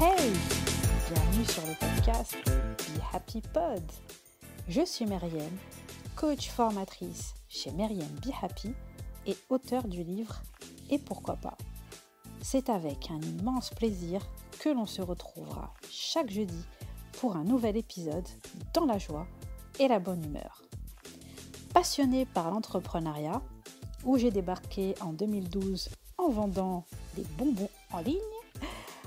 Hey! Bienvenue sur le podcast Be Happy Pod. Je suis Myriam, coach formatrice chez Myriam Be Happy et auteure du livre Et pourquoi pas. C'est avec un immense plaisir que l'on se retrouvera chaque jeudi pour un nouvel épisode dans la joie et la bonne humeur. Passionnée par l'entrepreneuriat, où j'ai débarqué en 2012 en vendant des bonbons en ligne,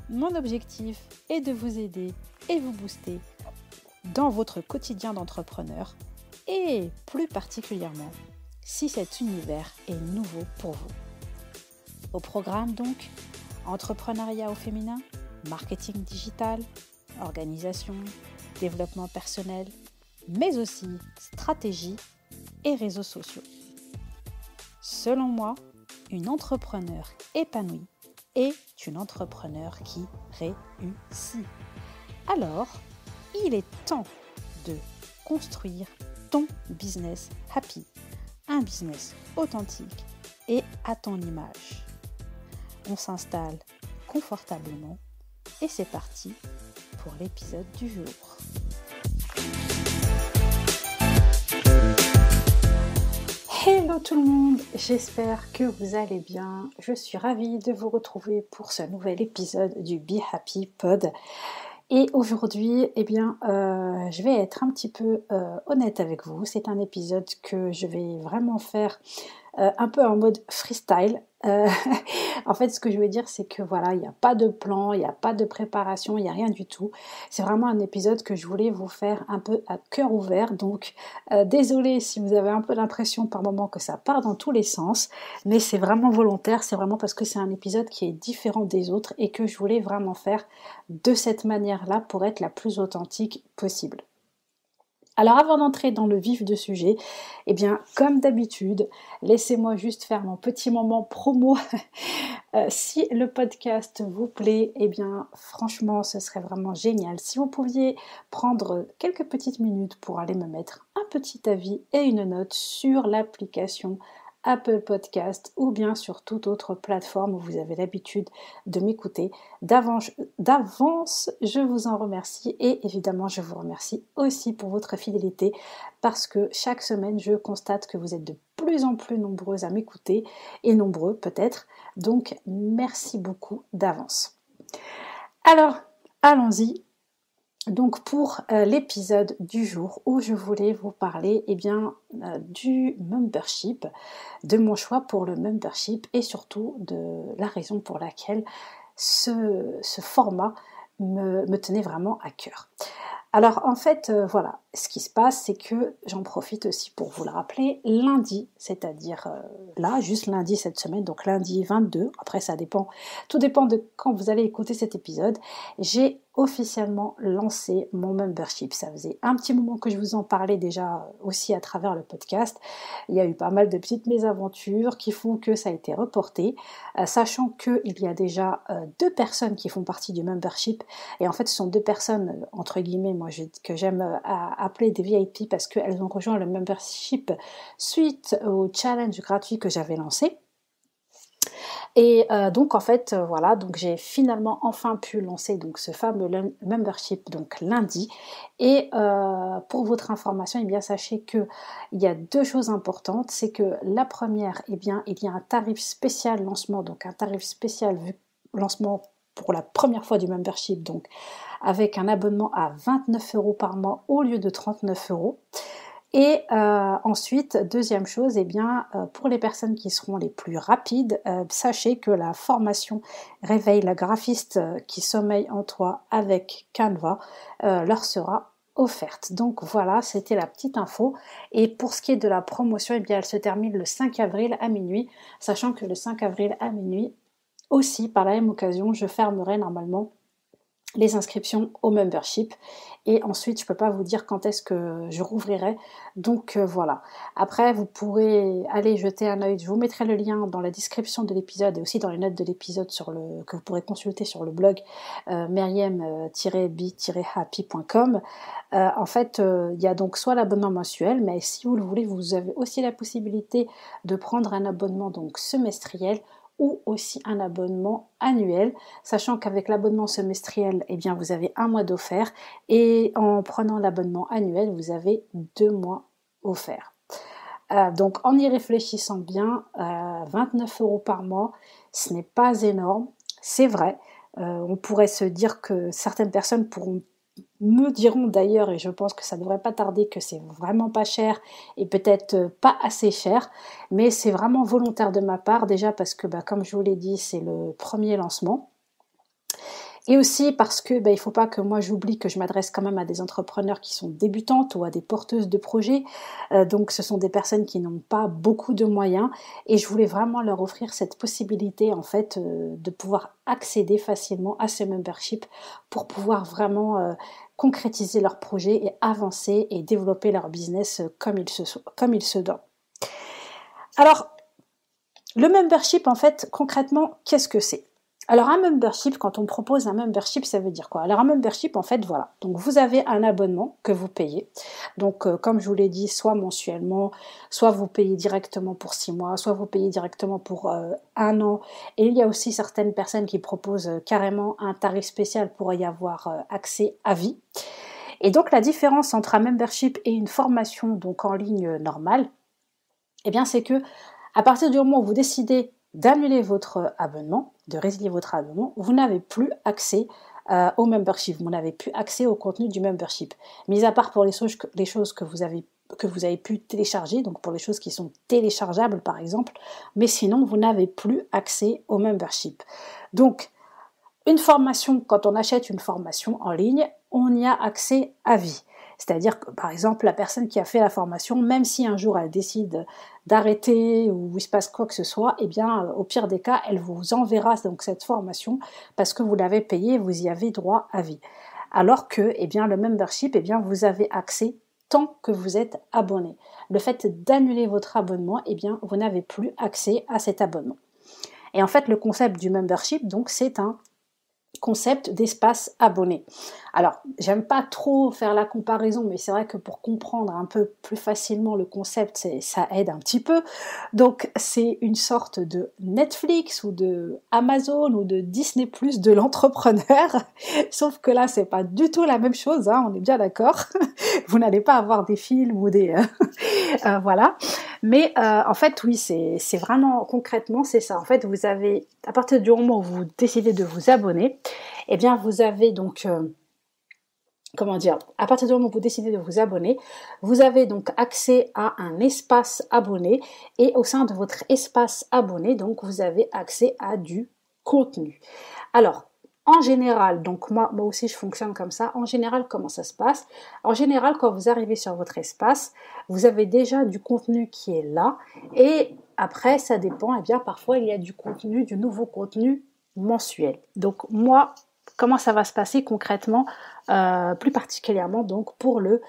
mon objectif est de vous aider et vous booster dans votre quotidien d'entrepreneur et plus particulièrement si cet univers est nouveau pour vous. Au programme donc, entrepreneuriat au féminin, marketing digital, organisation, développement personnel, mais aussi stratégie et réseaux sociaux. Selon moi, une entrepreneur épanouie est une entrepreneur qui réussit. Alors, il est temps de construire ton business happy, un business authentique et à ton image. On s'installe confortablement et c'est parti pour l'épisode du jour. Hello tout le monde, j'espère que vous allez bien. Je suis ravie de vous retrouver pour ce nouvel épisode du Be Happy Pod. Et aujourd'hui, je vais être un petit peu honnête avec vous. C'est un épisode que je vais vraiment faire un peu en mode freestyle. En fait, ce que je veux dire, c'est que voilà, il n'y a pas de plan, il n'y a pas de préparation, il n'y a rien du tout. C'est vraiment un épisode que je voulais vous faire un peu à cœur ouvert. Donc, désolée si vous avez un peu l'impression par moment que ça part dans tous les sens, mais c'est vraiment volontaire. C'est vraiment parce que c'est un épisode qui est différent des autres et que je voulais vraiment faire de cette manière-là pour être la plus authentique possible. Alors avant d'entrer dans le vif du sujet, comme d'habitude, laissez-moi juste faire mon petit moment promo. Si le podcast vous plaît, franchement, ce serait vraiment génial. Si vous pouviez prendre quelques petites minutes pour aller me mettre un petit avis et une note sur l'application Apple Podcast ou bien sur toute autre plateforme où vous avez l'habitude de m'écouter. D'avance, je vous en remercie et évidemment, je vous remercie aussi pour votre fidélité parce que chaque semaine, je constate que vous êtes de plus en plus nombreuses à m'écouter et nombreux peut-être. Donc, merci beaucoup d'avance. Alors, allons-y. Donc pour l'épisode du jour où je voulais vous parler du membership, de mon choix pour le membership et surtout de la raison pour laquelle ce format me tenait vraiment à cœur. Alors en fait, voilà, ce qui se passe, c'est que j'en profite aussi pour vous le rappeler, lundi, c'est-à-dire là, juste lundi cette semaine, donc lundi 22, après ça dépend, tout dépend de quand vous allez écouter cet épisode, j'ai officiellement lancé mon membership. Ça faisait un petit moment que je vous en parlais déjà aussi à travers le podcast. Il y a eu pas mal de petites mésaventures qui font que ça a été reporté, sachant qu'il y a déjà 2 personnes qui font partie du membership et en fait ce sont 2 personnes entre guillemets que j'aime appeler des VIP parce qu'elles ont rejoint le membership suite au challenge gratuit que j'avais lancé. Et donc j'ai finalement enfin pu lancer donc ce fameux membership donc lundi. Et pour votre information, sachez que il y a 2 choses importantes, c'est que la première, il y a un tarif spécial lancement, donc un tarif spécial lancement pour la première fois du membership, donc avec un abonnement à 29 € par mois au lieu de 39 €. Et ensuite, deuxième chose, pour les personnes qui seront les plus rapides, sachez que la formation Réveille la graphiste qui sommeille en toi avec Canva leur sera offerte. Donc voilà, c'était la petite info. Et pour ce qui est de la promotion, elle se termine le 5 avril à minuit, sachant que le 5 avril à minuit, aussi par la même occasion, je fermerai normalement les inscriptions au membership et ensuite je peux pas vous dire quand est-ce que je rouvrirai, donc voilà. Après vous pourrez aller jeter un œil, je vous mettrai le lien dans la description de l'épisode et aussi dans les notes de l'épisode que vous pourrez consulter sur le blog myriam-be-happy.com. En fait il y a donc soit l'abonnement mensuel, mais si vous le voulez vous avez aussi la possibilité de prendre un abonnement donc semestriel ou aussi un abonnement annuel, sachant qu'avec l'abonnement semestriel, eh bien, vous avez 1 mois d'offert et en prenant l'abonnement annuel, vous avez 2 mois offerts. Donc en y réfléchissant bien, 29 € par mois, ce n'est pas énorme, c'est vrai. On pourrait se dire que certaines personnes me diront d'ailleurs, et je pense que ça ne devrait pas tarder, que c'est vraiment pas cher et peut-être pas assez cher, mais c'est vraiment volontaire de ma part, déjà parce que comme je vous l'ai dit, c'est le premier lancement. Et aussi parce que il faut pas que moi j'oublie que je m'adresse quand même à des entrepreneurs qui sont débutantes ou à des porteuses de projets. Donc ce sont des personnes qui n'ont pas beaucoup de moyens et je voulais vraiment leur offrir cette possibilité en fait de pouvoir accéder facilement à ce membership pour pouvoir vraiment concrétiser leur projet et avancer et développer leur business comme il se doit. Alors, le membership en fait concrètement, qu'est-ce que c'est ? Alors un membership, quand on propose un membership, ça veut dire quoi ? Alors un membership, en fait, voilà. Donc vous avez un abonnement que vous payez. Donc comme je vous l'ai dit, soit mensuellement, soit vous payez directement pour 6 mois, soit vous payez directement pour 1 an. Et il y a aussi certaines personnes qui proposent carrément un tarif spécial pour y avoir accès à vie. Et donc la différence entre un membership et une formation donc en ligne normale, eh bien c'est que à partir du moment où vous décidez d'annuler votre abonnement, de résilier votre abonnement, vous n'avez plus accès au membership, vous n'avez plus accès au contenu du membership. Mis à part pour les choses que vous avez pu télécharger, donc pour les choses qui sont téléchargeables par exemple, mais sinon vous n'avez plus accès au membership. Donc, une formation, quand on achète une formation en ligne, on y a accès à vie. C'est-à-dire que, par exemple, la personne qui a fait la formation, même si un jour elle décide d'arrêter ou il se passe quoi que ce soit, eh bien, au pire des cas, elle vous enverra donc cette formation parce que vous l'avez payée et vous y avez droit à vie. Alors que, eh bien, le membership, eh bien, vous avez accès tant que vous êtes abonné. Le fait d'annuler votre abonnement, eh bien, vous n'avez plus accès à cet abonnement. Et en fait, le concept du membership, donc, c'est un concept d'espace abonné. Alors, j'aime pas trop faire la comparaison, mais c'est vrai que pour comprendre un peu plus facilement le concept, ça aide un petit peu. Donc, c'est une sorte de Netflix ou de Amazon ou de Disney+ de l'entrepreneur. Sauf que là, c'est pas du tout la même chose, hein, on est bien d'accord. Vous n'allez pas avoir des films ou des... voilà. Mais en fait, oui, c'est vraiment concrètement, c'est ça. En fait, vous avez, à partir du moment où vous décidez de vous abonner, eh bien, vous avez donc, à partir du moment où vous décidez de vous abonner, vous avez donc accès à un espace abonné et au sein de votre espace abonné, donc, vous avez accès à du contenu. Alors, en général, donc moi aussi je fonctionne comme ça. En général, comment ça se passe ? En général, quand vous arrivez sur votre espace, vous avez déjà du contenu qui est là. Et après, ça dépend. Eh bien, parfois, il y a du nouveau contenu mensuel. Donc moi, comment ça va se passer concrètement, plus particulièrement donc pour le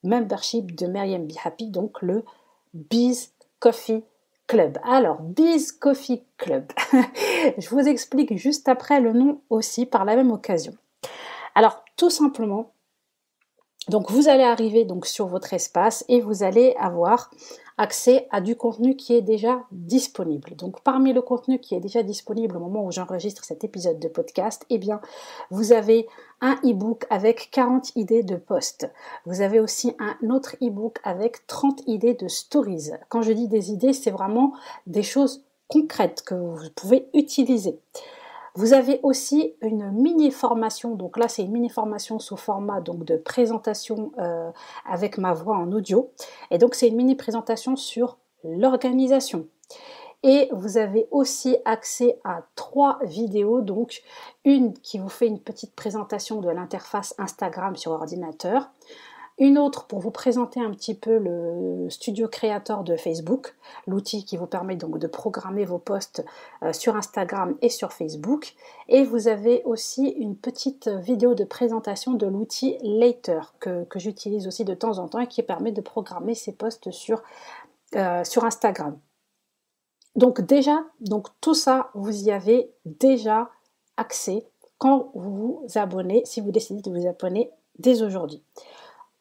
membership de Maryam Be Happy, donc le Biz Coffee Club. Alors, Biz Coffee Club. Je vous explique juste après le nom aussi par la même occasion. Alors, tout simplement, donc vous allez arriver donc sur votre espace et vous allez avoir accès à du contenu qui est déjà disponible. Donc parmi le contenu qui est déjà disponible au moment où j'enregistre cet épisode de podcast, eh bien vous avez un e-book avec 40 idées de posts. Vous avez aussi un autre e-book avec 30 idées de stories. Quand je dis des idées, c'est vraiment des choses concrètes que vous pouvez utiliser. Vous avez aussi une mini-formation, donc là c'est une mini-formation sous format donc de présentation avec ma voix en audio. Et donc c'est une mini-présentation sur l'organisation. Et vous avez aussi accès à 3 vidéos, donc une qui vous fait une petite présentation de l'interface Instagram sur ordinateur, une autre pour vous présenter un petit peu le Studio Creator de Facebook, l'outil qui vous permet donc de programmer vos posts sur Instagram et sur Facebook. Et vous avez aussi une petite vidéo de présentation de l'outil Later que j'utilise aussi de temps en temps et qui permet de programmer ces posts sur Instagram. Donc déjà, tout ça, vous y avez déjà accès quand vous vous abonnez, si vous décidez de vous abonner dès aujourd'hui.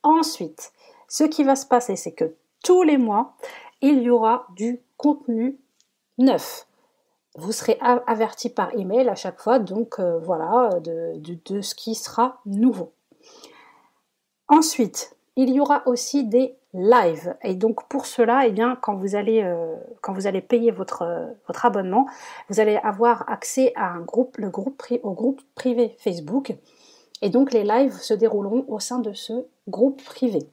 Ensuite, ce qui va se passer, c'est que tous les mois, il y aura du contenu neuf. vous serez averti par email à chaque fois, donc voilà, de ce qui sera nouveau. Ensuite, il y aura aussi des lives. Et donc pour cela, eh bien, quand vous allez payer votre abonnement, vous allez avoir accès à au groupe privé Facebook. Et donc les lives se dérouleront au sein de ce groupe privé.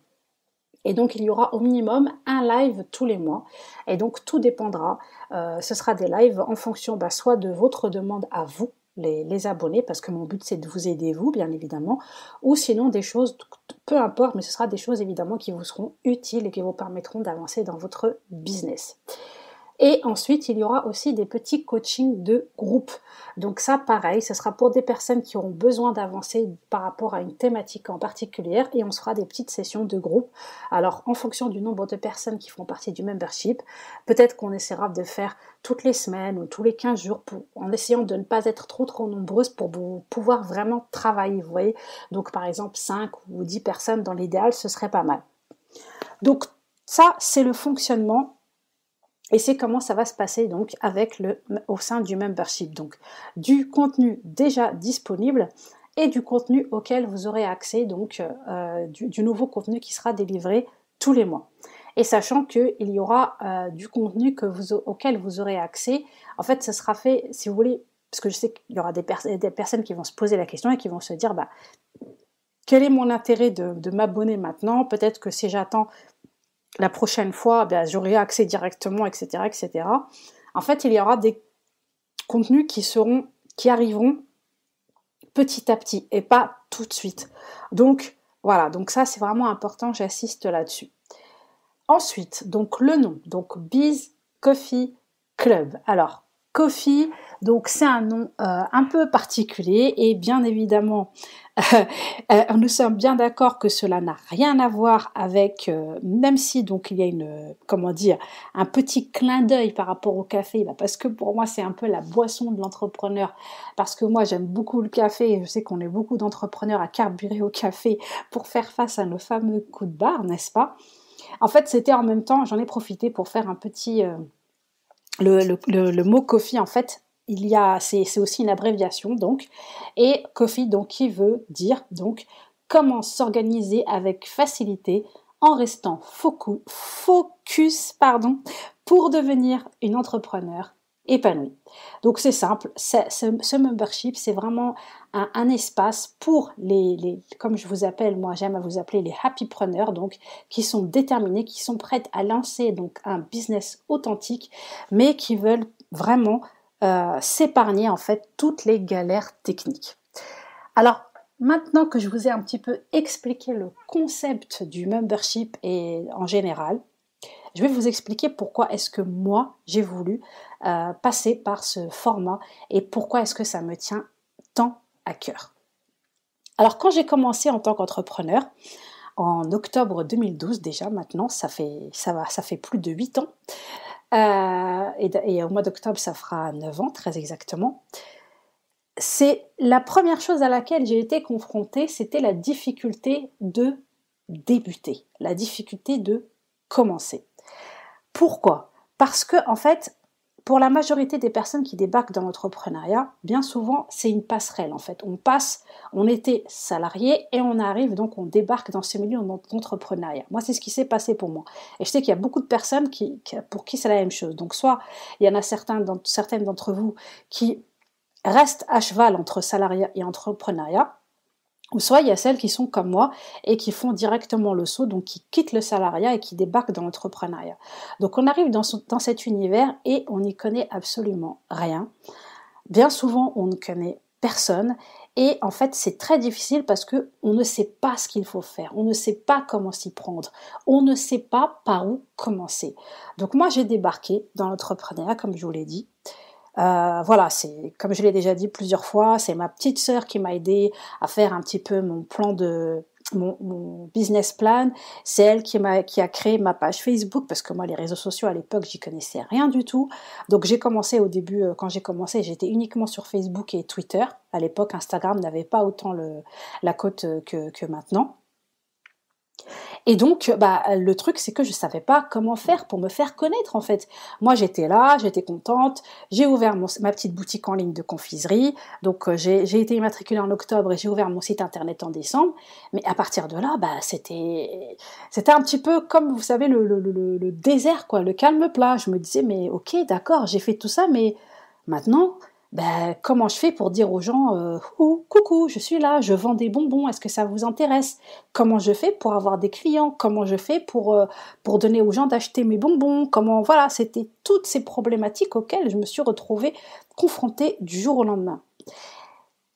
Et donc il y aura au minimum un live tous les mois. Et donc tout dépendra. Ce sera des lives en fonction soit de votre demande à vous, les abonnés, parce que mon but c'est de vous aider vous, bien évidemment, ou sinon des choses, peu importe, mais ce sera des choses évidemment qui vous seront utiles et qui vous permettront d'avancer dans votre business. Et ensuite, il y aura aussi des petits coachings de groupe. Donc ça, pareil, ce sera pour des personnes qui auront besoin d'avancer par rapport à une thématique en particulier et on se fera des petites sessions de groupe. Alors, en fonction du nombre de personnes qui font partie du membership, peut-être qu'on essaiera de faire toutes les semaines ou tous les 15 jours en essayant de ne pas être trop nombreuses pour pouvoir vraiment travailler, vous voyez. Donc, par exemple, 5 ou 10 personnes dans l'idéal, ce serait pas mal. Donc, ça, c'est le fonctionnement. Et c'est comment ça va se passer donc au sein du membership. Donc du contenu déjà disponible et du contenu auquel vous aurez accès, donc du nouveau contenu qui sera délivré tous les mois. Et sachant qu'il y aura du contenu auquel vous aurez accès, en fait ce sera fait, si vous voulez, parce que je sais qu'il y aura des personnes qui vont se poser la question et qui vont se dire, quel est mon intérêt de m'abonner maintenant? Peut-être que si j'attends la prochaine fois, j'aurai accès directement, etc., etc. En fait, il y aura des contenus qui arriveront petit à petit et pas tout de suite. Donc, voilà. Donc ça, c'est vraiment important. J'insiste là-dessus. Ensuite, donc le nom. Donc, Biz Coffee Club. Alors, Coffee, donc c'est un nom un peu particulier et bien évidemment, nous sommes bien d'accord que cela n'a rien à voir avec, même si donc il y a un petit clin d'œil par rapport au café, parce que pour moi c'est un peu la boisson de l'entrepreneur, parce que moi j'aime beaucoup le café et je sais qu'on est beaucoup d'entrepreneurs à carburer au café pour faire face à nos fameux coups de barre, n'est-ce pas? En fait, c'était en même temps, j'en ai profité pour faire un petit... le mot coffee, en fait, c'est aussi une abréviation, donc. Et coffee, donc, qui veut dire, donc, comment s'organiser avec facilité en restant focus, pour devenir une entrepreneur épanouie. Donc, c'est simple. Ce membership, c'est vraiment un espace pour comme je vous appelle, moi, j'aime à vous appeler les happypreneurs, donc, qui sont déterminés, qui sont prêtes à lancer, donc, un business authentique, mais qui veulent vraiment s'épargner en fait toutes les galères techniques. Alors maintenant que je vous ai un petit peu expliqué le concept du membership et en général, je vais vous expliquer pourquoi est-ce que moi j'ai voulu passer par ce format et pourquoi est-ce que ça me tient tant à cœur. Alors quand j'ai commencé en tant qu'entrepreneur, en octobre 2012 déjà, maintenant ça fait plus de 8 ans, et au mois d'octobre, ça fera 9 ans, très exactement. C'est la première chose à laquelle j'ai été confrontée, c'était la difficulté de débuter, la difficulté de commencer. Pourquoi? Parce que, en fait, pour la majorité des personnes qui débarquent dans l'entrepreneuriat, bien souvent, c'est une passerelle, en fait. On était salarié et on arrive, donc on débarque dans ce milieu d'entrepreneuriat. Moi, c'est ce qui s'est passé pour moi. Et je sais qu'il y a beaucoup de personnes pour qui c'est la même chose. Donc, soit il y en a certaines d'entre vous qui restent à cheval entre salariat et entrepreneuriat, ou soit il y a celles qui sont comme moi et qui font directement le saut, donc qui quittent le salariat et qui débarquent dans l'entrepreneuriat. Donc on arrive dans cet univers et on n'y connaît absolument rien. Bien souvent, on ne connaît personne et en fait c'est très difficile parce que on ne sait pas ce qu'il faut faire, on ne sait pas comment s'y prendre, on ne sait pas par où commencer. Donc moi j'ai débarqué dans l'entrepreneuriat comme je vous l'ai dit. Voilà, c'est comme je l'ai déjà dit plusieurs fois, c'est ma petite sœur qui m'a aidé à faire un petit peu mon business plan. C'est elle qui a créé ma page Facebook parce que moi les réseaux sociaux à l'époque j'y connaissais rien du tout. Donc j'ai commencé au début, quand j'ai commencé, j'étais uniquement sur Facebook et Twitter. À l'époque, Instagram n'avait pas autant la cote que maintenant. Et donc, le truc, c'est que je savais pas comment faire pour me faire connaître, en fait. Moi, j'étais là, j'étais contente, j'ai ouvert ma petite boutique en ligne de confiserie, donc j'ai été immatriculée en octobre et j'ai ouvert mon site internet en décembre, mais à partir de là, c'était un petit peu comme, vous savez, le désert, quoi, le calme plat. Je me disais, mais ok, d'accord, j'ai fait tout ça, mais maintenant, comment je fais pour dire aux gens coucou, je suis là, je vends des bonbons, est-ce que ça vous intéresse? Comment je fais pour avoir des clients? Comment je fais pour donner aux gens d'acheter mes bonbons? Voilà, c'était toutes ces problématiques auxquelles je me suis retrouvée confrontée du jour au lendemain.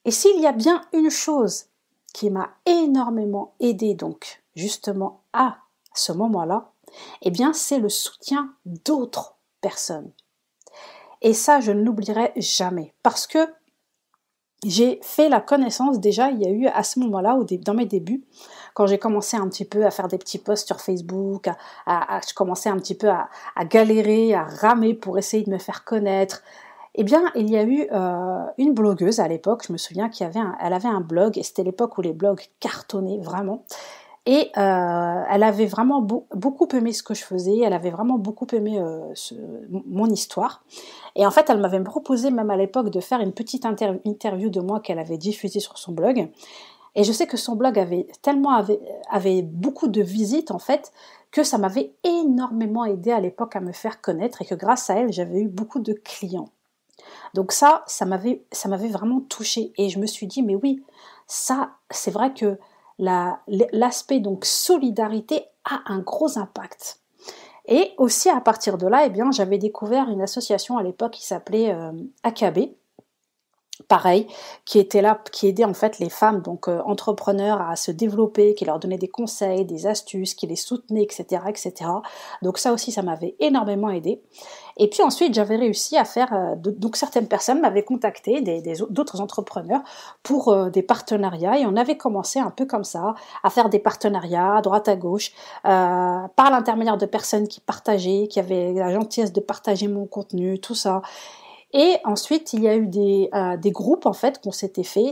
Et s'il y a bien une chose qui m'a énormément aidée, donc, justement, à ce moment-là, eh bien, c'est le soutien d'autres personnes. Et ça, je ne l'oublierai jamais, parce que j'ai fait la connaissance, déjà, il y a eu à ce moment-là, dans mes débuts, quand j'ai commencé un petit peu à faire des petits posts sur Facebook, je commençais un petit peu à galérer, à ramer pour essayer de me faire connaître. Eh bien, il y a eu une blogueuse à l'époque, je me souviens elle avait un blog, et c'était l'époque où les blogs cartonnaient vraiment. Et elle avait vraiment beaucoup aimé ce que je faisais, elle avait vraiment beaucoup aimé mon histoire. Et en fait, elle m'avait proposé même à l'époque de faire une petite interview de moi qu'elle avait diffusée sur son blog. Et je sais que son blog avait beaucoup de visites en fait, que ça m'avait énormément aidé à l'époque à me faire connaître et que grâce à elle, j'avais eu beaucoup de clients. Donc ça m'avait vraiment touchée et je me suis dit mais oui, ça c'est vrai que l'aspect donc solidarité a un gros impact. Et aussi à partir de là, eh bien, j'avais découvert une association à l'époque qui s'appelait AKB, pareil, qui était là, qui aidait en fait les femmes donc entrepreneurs à se développer, qui leur donnait des conseils, des astuces, qui les soutenait, etc., etc. Donc ça aussi, ça m'avait énormément aidé. Et puis ensuite, j'avais réussi à faire, donc certaines personnes m'avaient contacté, d'autres entrepreneurs, pour des partenariats, et on avait commencé un peu comme ça, à faire des partenariats à droite à gauche, par l'intermédiaire de personnes qui partageaient, qui avaient la gentillesse de partager mon contenu, tout ça. Et ensuite, il y a eu des groupes en fait qu'on s'était fait,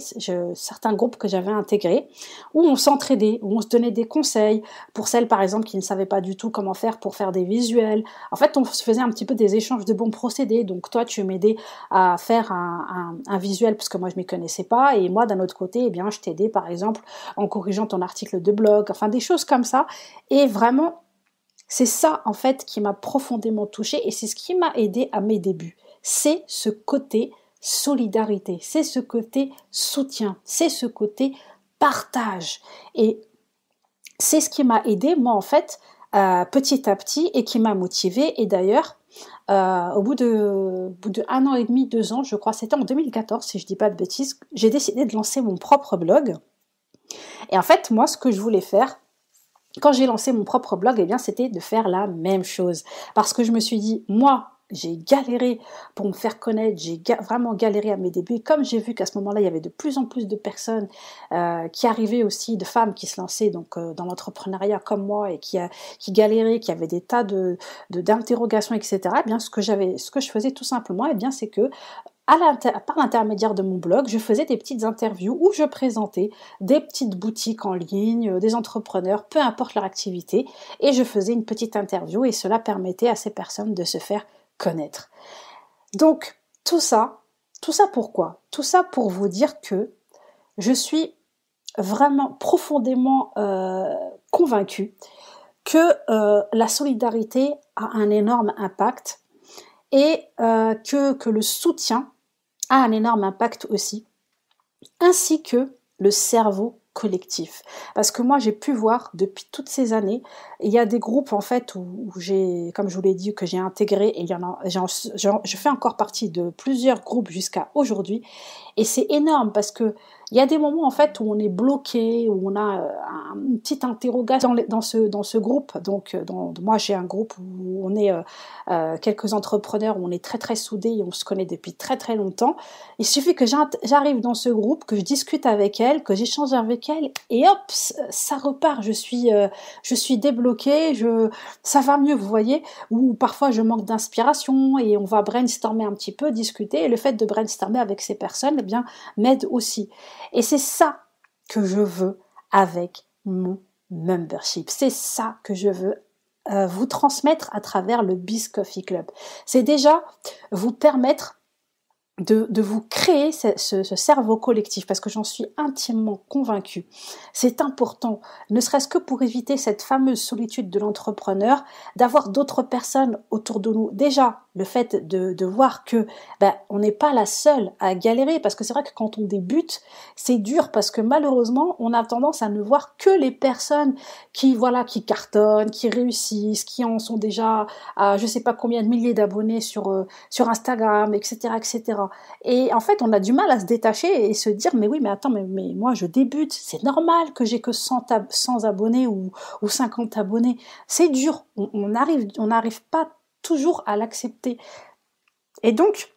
certains groupes que j'avais intégrés, où on s'entraidait, où on se donnait des conseils pour celles par exemple qui ne savaient pas du tout comment faire pour faire des visuels. En fait, on se faisait un petit peu des échanges de bons procédés. Donc toi, tu m'aidais à faire un visuel parce que moi je m'y connaissais pas, et moi d'un autre côté, eh bien je t'aidais par exemple en corrigeant ton article de blog, enfin des choses comme ça. Et vraiment, c'est ça en fait qui m'a profondément touchée et c'est ce qui m'a aidé à mes débuts. C'est ce côté solidarité, c'est ce côté soutien, c'est ce côté partage. Et c'est ce qui m'a aidé, moi, en fait, petit à petit, et qui m'a motivée. Et d'ailleurs, au bout de 1 an et demi, 2 ans, je crois, c'était en 2014, si je dis pas de bêtises, j'ai décidé de lancer mon propre blog. Et en fait, moi, ce que je voulais faire, quand j'ai lancé mon propre blog, eh bien, c'était de faire la même chose. Parce que je me suis dit, moi, j'ai galéré pour me faire connaître, j'ai vraiment galéré à mes débuts. Et comme j'ai vu qu'à ce moment-là, il y avait de plus en plus de personnes qui arrivaient aussi, de femmes qui se lançaient donc dans l'entrepreneuriat comme moi et qui galéraient, qui avaient des tas d'interrogations, etc. Eh bien, ce que je faisais tout simplement, eh bien, c'est que par l'intermédiaire de mon blog, je faisais des petites interviews où je présentais des petites boutiques en ligne, des entrepreneurs, peu importe leur activité, et je faisais une petite interview et cela permettait à ces personnes de se faire connaître. Donc, tout ça pourquoi? Tout ça pour vous dire que je suis vraiment profondément convaincue que la solidarité a un énorme impact et que le soutien a un énorme impact aussi, ainsi que le cerveau collectif. Parce que moi, j'ai pu voir depuis toutes ces années, il y a des groupes en fait où j'ai, comme je vous l'ai dit, que j'ai intégré, et il y en a, je fais encore partie de plusieurs groupes jusqu'à aujourd'hui, et c'est énorme parce que il y a des moments en fait où on est bloqué, où on a une petite interrogation dans ce groupe. Donc, moi j'ai un groupe où on est quelques entrepreneurs, où on est très très soudés et on se connaît depuis très très longtemps. Il suffit que j'arrive dans ce groupe, que je discute avec elle, que j'échange avec elle, et hop, ça repart. Je suis débloquée, ça va mieux, vous voyez. Ou parfois je manque d'inspiration et on va brainstormer un petit peu, discuter. Et le fait de brainstormer avec ces personnes, m'aide aussi. Et c'est ça que je veux avec mon membership. C'est ça que je veux vous transmettre à travers le Biz Coffee Club. C'est déjà vous permettre de vous créer ce cerveau collectif, parce que j'en suis intimement convaincue. C'est important, ne serait-ce que pour éviter cette fameuse solitude de l'entrepreneur, d'avoir d'autres personnes autour de nous. Déjà, le fait de voir que on n'est pas la seule à galérer, parce que c'est vrai que quand on débute, c'est dur, parce que malheureusement, on a tendance à ne voir que les personnes qui cartonnent, qui réussissent, qui en sont déjà à je sais pas combien de milliers d'abonnés sur Instagram, etc., etc. Et en fait, on a du mal à se détacher et se dire, mais oui, mais attends, mais moi, je débute. C'est normal que j'ai que 100 abonnés ou 50 abonnés. C'est dur. On n'arrive pas toujours à l'accepter. Et donc,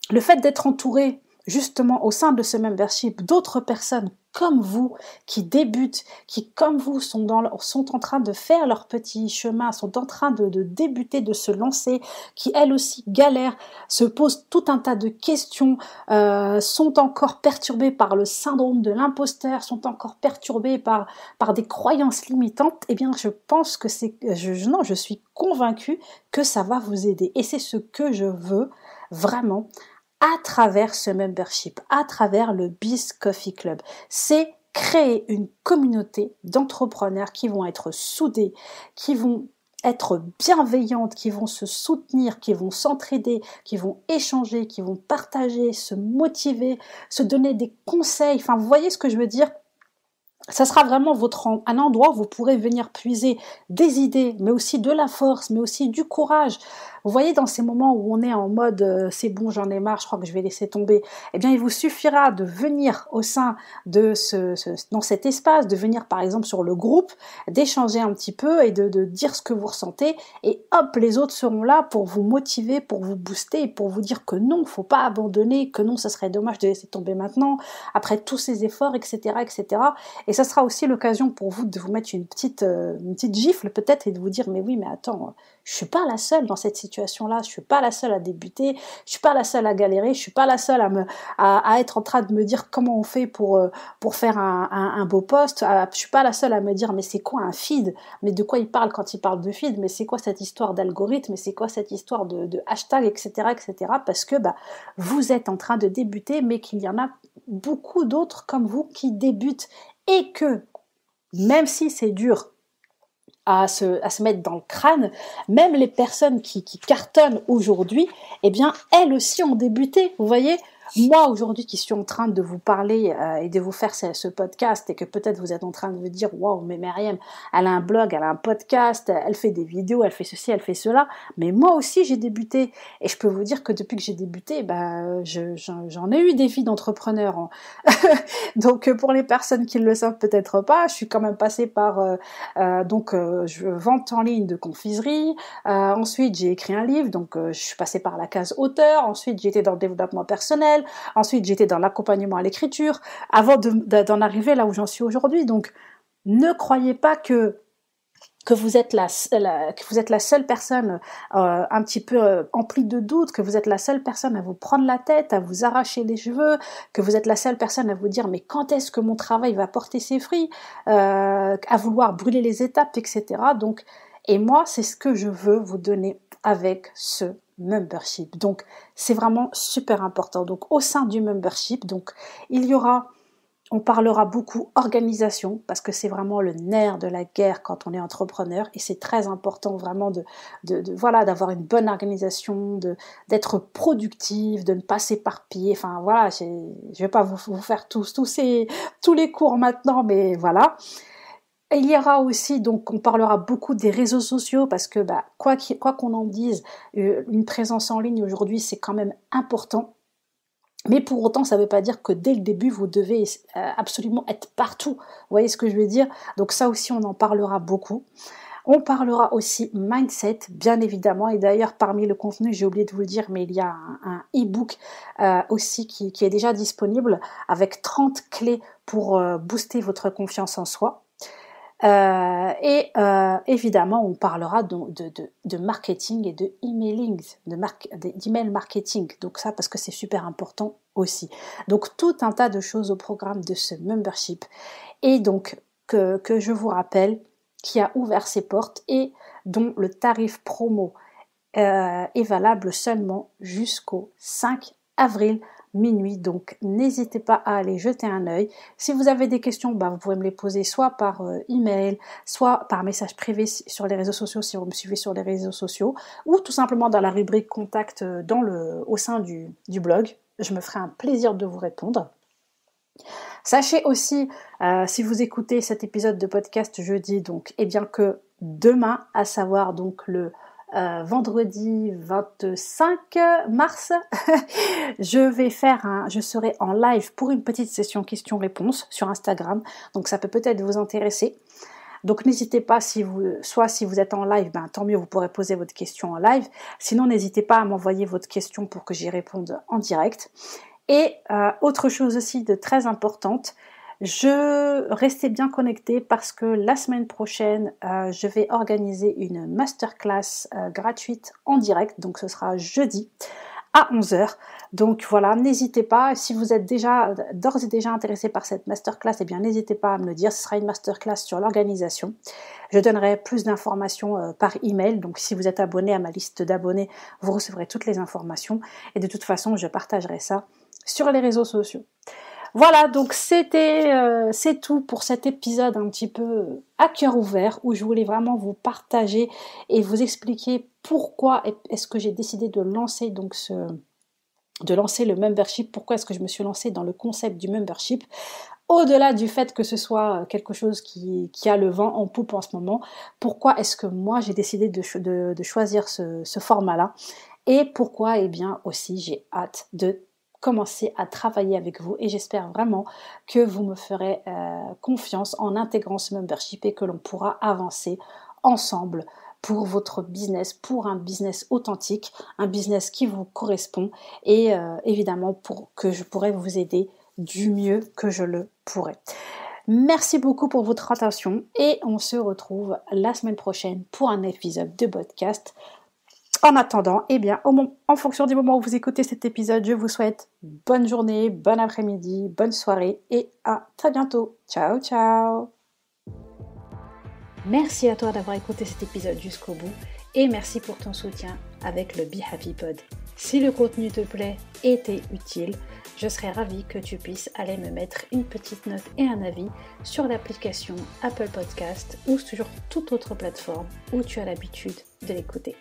le fait d'être entouré, justement, au sein de ce membership, d'autres personnes comme vous, qui débutent, qui comme vous sont en train de faire leur petit chemin, sont en train de débuter, de se lancer, qui elles aussi galèrent, se posent tout un tas de questions, sont encore perturbées par le syndrome de l'imposteur, sont encore perturbées par des croyances limitantes, eh bien je pense que je suis convaincue que ça va vous aider. Et c'est ce que je veux vraiment à travers ce membership, à travers le Biz Coffee Club. C'est créer une communauté d'entrepreneurs qui vont être soudés, qui vont être bienveillantes, qui vont se soutenir, qui vont s'entraider, qui vont échanger, qui vont partager, se motiver, se donner des conseils. Enfin, vous voyez ce que je veux dire ? Ça sera vraiment un endroit où vous pourrez venir puiser des idées, mais aussi de la force, mais aussi du courage. Vous voyez, dans ces moments où on est en mode c'est bon, j'en ai marre, je crois que je vais laisser tomber, eh bien, il vous suffira de venir au sein de dans cet espace, de venir par exemple sur le groupe, d'échanger un petit peu et de dire ce que vous ressentez, et hop, les autres seront là pour vous motiver, pour vous booster, pour vous dire que non, faut pas abandonner, que non, ça serait dommage de laisser tomber maintenant, après tous ces efforts, etc., etc. Et ça sera aussi l'occasion pour vous de vous mettre une petite gifle peut-être et de vous dire mais oui, mais attends, je suis pas la seule dans cette situation-là, je suis pas la seule à débuter, je suis pas la seule à galérer, je suis pas la seule à être en train de me dire comment on fait pour faire un beau post, je suis pas la seule à me dire mais c'est quoi un feed, mais de quoi il parle quand il parle de feed, mais c'est quoi cette histoire d'algorithme, mais c'est quoi cette histoire de hashtag, etc., etc., parce que vous êtes en train de débuter, mais qu'il y en a beaucoup d'autres comme vous qui débutent, et que même si c'est dur à se mettre dans le crâne, même les personnes qui cartonnent aujourd'hui, eh bien, elles aussi ont débuté, vous voyez. Moi, aujourd'hui, qui suis en train de vous parler et de vous faire ce podcast, et que peut-être vous êtes en train de vous dire « Waouh, mais Myriam, elle a un blog, elle a un podcast, elle fait des vidéos, elle fait ceci, elle fait cela. » Mais moi aussi, j'ai débuté. Et je peux vous dire que depuis que j'ai débuté, j'en ai eu des vies d'entrepreneur. Donc, pour les personnes qui ne le savent peut-être pas, je suis quand même passée par vente en ligne de confiserie. Ensuite, j'ai écrit un livre, donc je suis passée par la case auteur. Ensuite, j'ai été dans le développement personnel. Ensuite, j'étais dans l'accompagnement à l'écriture, avant d'en arriver là où j'en suis aujourd'hui. Donc, ne croyez pas que vous êtes la seule personne un petit peu emplie de doutes, que vous êtes la seule personne à vous prendre la tête, à vous arracher les cheveux, que vous êtes la seule personne à vous dire mais quand est-ce que mon travail va porter ses fruits, à vouloir brûler les étapes, etc. Donc, et moi, c'est ce que je veux vous donner avec ce membership. Donc, c'est vraiment super important. Donc, au sein du membership, donc, on parlera beaucoup organisation, parce que c'est vraiment le nerf de la guerre quand on est entrepreneur, et c'est très important vraiment d'avoir une bonne organisation, d'être productif, de ne pas s'éparpiller. Enfin voilà, je vais pas vous faire tous les cours maintenant, mais voilà. Et il y aura aussi, donc on parlera beaucoup des réseaux sociaux, parce que quoi qu'on en dise, une présence en ligne aujourd'hui, c'est quand même important. Mais pour autant, ça ne veut pas dire que dès le début, vous devez absolument être partout. Vous voyez ce que je veux dire ? Donc ça aussi, on en parlera beaucoup. On parlera aussi mindset, bien évidemment. Et d'ailleurs, parmi le contenu, j'ai oublié de vous le dire, mais il y a un e-book aussi qui est déjà disponible, avec 30 clés pour booster votre confiance en soi. Évidemment, on parlera de marketing et de emailing, d'email marketing. Donc ça, parce que c'est super important aussi. Donc tout un tas de choses au programme de ce membership. Et donc, que je vous rappelle, qui a ouvert ses portes et dont le tarif promo est valable seulement jusqu'au 5 avril minuit. Donc n'hésitez pas à aller jeter un œil. Si vous avez des questions, vous pouvez me les poser soit par email, soit par message privé sur les réseaux sociaux si vous me suivez sur les réseaux sociaux, ou tout simplement dans la rubrique contact au sein du blog. Je me ferai un plaisir de vous répondre. Sachez aussi, si vous écoutez cet épisode de podcast jeudi, donc, que demain, à savoir donc le vendredi 25 mars, je serai en live pour une petite session questions-réponses sur Instagram, donc ça peut peut-être vous intéresser. Donc n'hésitez pas, si vous êtes en live, tant mieux, vous pourrez poser votre question en live. Sinon, n'hésitez pas à m'envoyer votre question pour que j'y réponde en direct. Et autre chose aussi de très importante, restez bien connectés parce que la semaine prochaine, je vais organiser une masterclass gratuite en direct, donc ce sera jeudi à 11h. Donc voilà, n'hésitez pas, si vous êtes d'ores et déjà intéressé par cette masterclass, n'hésitez pas à me le dire, ce sera une masterclass sur l'organisation. Je donnerai plus d'informations par email, donc si vous êtes abonné à ma liste d'abonnés, vous recevrez toutes les informations et de toute façon, je partagerai ça sur les réseaux sociaux. Voilà, donc c'est tout pour cet épisode un petit peu à cœur ouvert où je voulais vraiment vous partager et vous expliquer pourquoi est-ce que j'ai décidé de lancer le membership, pourquoi est-ce que je me suis lancée dans le concept du membership, au-delà du fait que ce soit quelque chose qui a le vent en poupe en ce moment, pourquoi est-ce que moi j'ai décidé de choisir ce format-là et pourquoi aussi j'ai hâte de commencer à travailler avec vous et j'espère vraiment que vous me ferez confiance en intégrant ce membership et que l'on pourra avancer ensemble pour votre business, pour un business authentique, un business qui vous correspond et évidemment pour que je pourrai vous aider du mieux que je le pourrai. Merci beaucoup pour votre attention et on se retrouve la semaine prochaine pour un épisode de podcast. En attendant, en fonction du moment où vous écoutez cet épisode, je vous souhaite bonne journée, bon après-midi, bonne soirée et à très bientôt. Ciao, ciao! Merci à toi d'avoir écouté cet épisode jusqu'au bout et merci pour ton soutien avec le Be Happy Pod. Si le contenu te plaît et t'est utile, je serais ravie que tu puisses aller me mettre une petite note et un avis sur l'application Apple Podcast ou sur toute autre plateforme où tu as l'habitude de l'écouter.